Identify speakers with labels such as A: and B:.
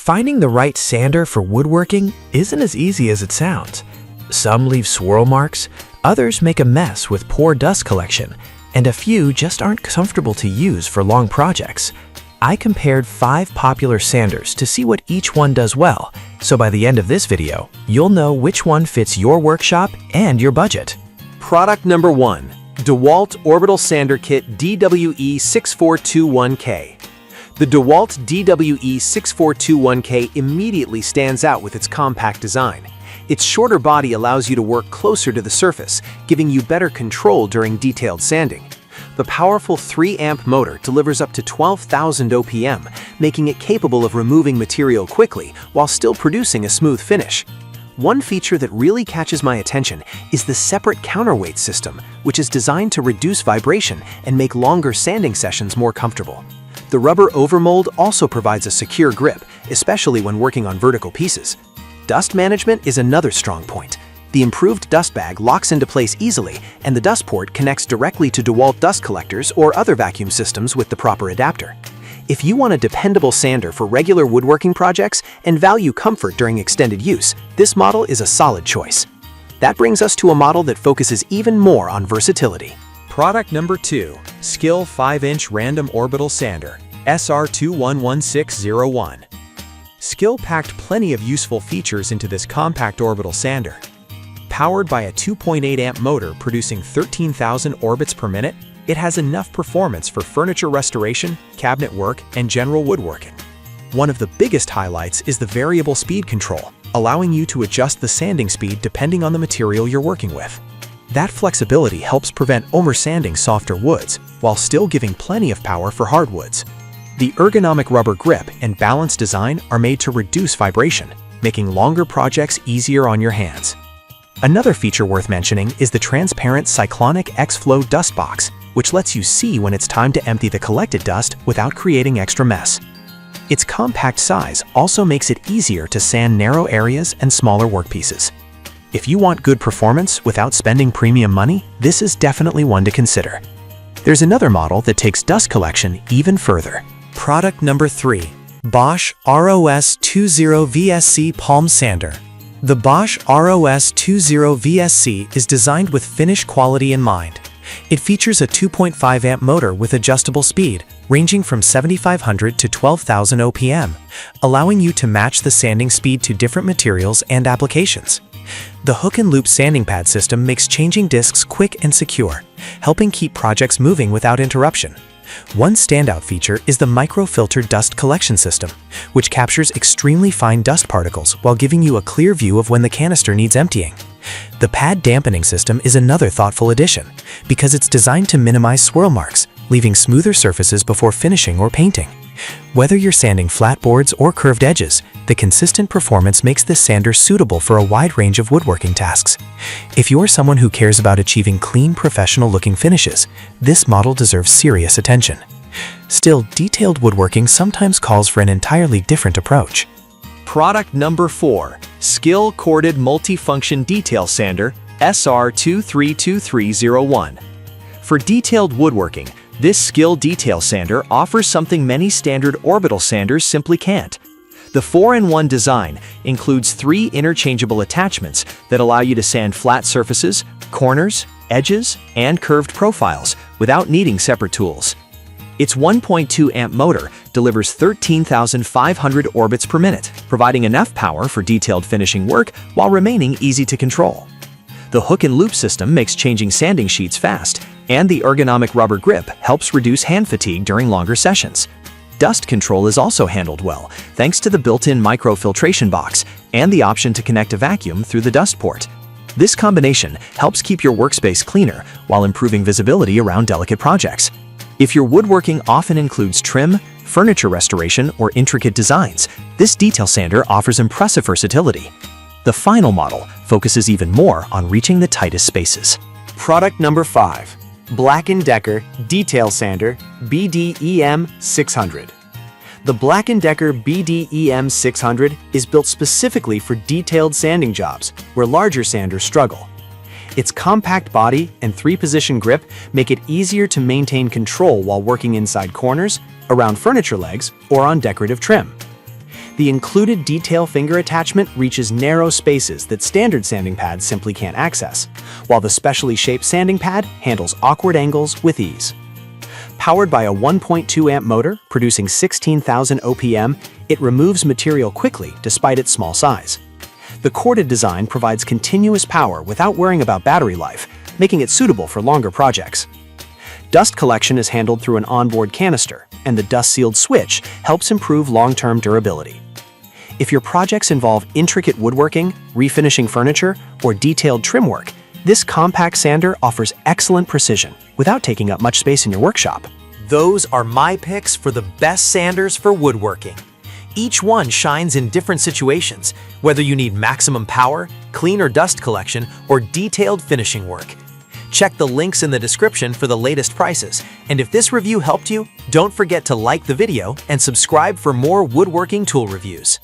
A: Finding the right sander for woodworking isn't as easy as it sounds. Some leave swirl marks, others make a mess with poor dust collection, and a few just aren't comfortable to use for long projects. I compared 5 popular sanders to see what each one does well, so by the end of this video, you'll know which one fits your workshop and your budget.
B: Product number 1. DeWalt Orbital Sander Kit DWE6421K. The DeWalt DWE6421K immediately stands out with its compact design. Its shorter body allows you to work closer to the surface, giving you better control during detailed sanding. The powerful 3-amp motor delivers up to 12,000 OPM, making it capable of removing material quickly while still producing a smooth finish. One feature that really catches my attention is the separate counterweight system, which is designed to reduce vibration and make longer sanding sessions more comfortable. The rubber overmold also provides a secure grip, especially when working on vertical pieces. Dust management is another strong point. The improved dust bag locks into place easily, and the dust port connects directly to DeWalt dust collectors or other vacuum systems with the proper adapter. If you want a dependable sander for regular woodworking projects and value comfort during extended use, this model is a solid choice. That brings us to a model that focuses even more on versatility.
C: Product number 2. Skil 5-inch Random Orbital Sander, SR211601. Skil packed plenty of useful features into this compact orbital sander. Powered by a 2.8-amp motor producing 13,000 orbits per minute, it has enough performance for furniture restoration, cabinet work, and general woodworking. One of the biggest highlights is the variable speed control, allowing you to adjust the sanding speed depending on the material you're working with. That flexibility helps prevent oversanding softer woods, while still giving plenty of power for hardwoods. The ergonomic rubber grip and balanced design are made to reduce vibration, making longer projects easier on your hands. Another feature worth mentioning is the transparent Cyclonic X-Flow dust box, which lets you see when it's time to empty the collected dust without creating extra mess. Its compact size also makes it easier to sand narrow areas and smaller workpieces. If you want good performance without spending premium money, this is definitely one to consider. There's another model that takes dust collection even further.
A: Product number 3. Bosch ROS20VSC Palm Sander. The Bosch ROS20VSC is designed with finish quality in mind. It features a 2.5-amp motor with adjustable speed, ranging from 7,500 to 12,000 OPM, allowing you to match the sanding speed to different materials and applications. The hook and loop sanding pad system makes changing discs quick and secure, helping keep projects moving without interruption. One standout feature is the microfilter dust collection system, which captures extremely fine dust particles while giving you a clear view of when the canister needs emptying. The pad dampening system is another thoughtful addition, because it's designed to minimize swirl marks, leaving smoother surfaces before finishing or painting. Whether you're sanding flat boards or curved edges, the consistent performance makes this sander suitable for a wide range of woodworking tasks. If you're someone who cares about achieving clean, professional-looking finishes, this model deserves serious attention. Still, detailed woodworking sometimes calls for an entirely different approach.
B: Product number 4. Skil Corded Multifunction Detail Sander, SR232301. For detailed woodworking, this Skil detail sander offers something many standard orbital sanders simply can't. The 4-in-1 design includes 3 interchangeable attachments that allow you to sand flat surfaces, corners, edges, and curved profiles without needing separate tools. Its 1.2-amp motor delivers 13,500 orbits per minute, providing enough power for detailed finishing work while remaining easy to control. The hook and loop system makes changing sanding sheets fast, and the ergonomic rubber grip helps reduce hand fatigue during longer sessions. Dust control is also handled well, thanks to the built-in microfiltration box and the option to connect a vacuum through the dust port. This combination helps keep your workspace cleaner while improving visibility around delicate projects. If your woodworking often includes trim, furniture restoration, or intricate designs, this detail sander offers impressive versatility. The final model focuses even more on reaching the tightest spaces.
D: Product number 5. Black & Decker Detail Sander BDEM600. The Black & Decker BDEM600 is built specifically for detailed sanding jobs where larger sanders struggle. Its compact body and 3-position grip make it easier to maintain control while working inside corners, around furniture legs, or on decorative trim. The included detail finger attachment reaches narrow spaces that standard sanding pads simply can't access, while the specially shaped sanding pad handles awkward angles with ease. Powered by a 1.2 amp motor producing 16,000 OPM, it removes material quickly despite its small size. The corded design provides continuous power without worrying about battery life, making it suitable for longer projects. Dust collection is handled through an onboard canister, and the dust-sealed switch helps improve long-term durability. If your projects involve intricate woodworking, refinishing furniture, or detailed trim work, this compact sander offers excellent precision without taking up much space in your workshop.
A: Those are my picks for the best sanders for woodworking. Each one shines in different situations, whether you need maximum power, clean or dust collection, or detailed finishing work. Check the links in the description for the latest prices, and if this review helped you, don't forget to like the video and subscribe for more woodworking tool reviews.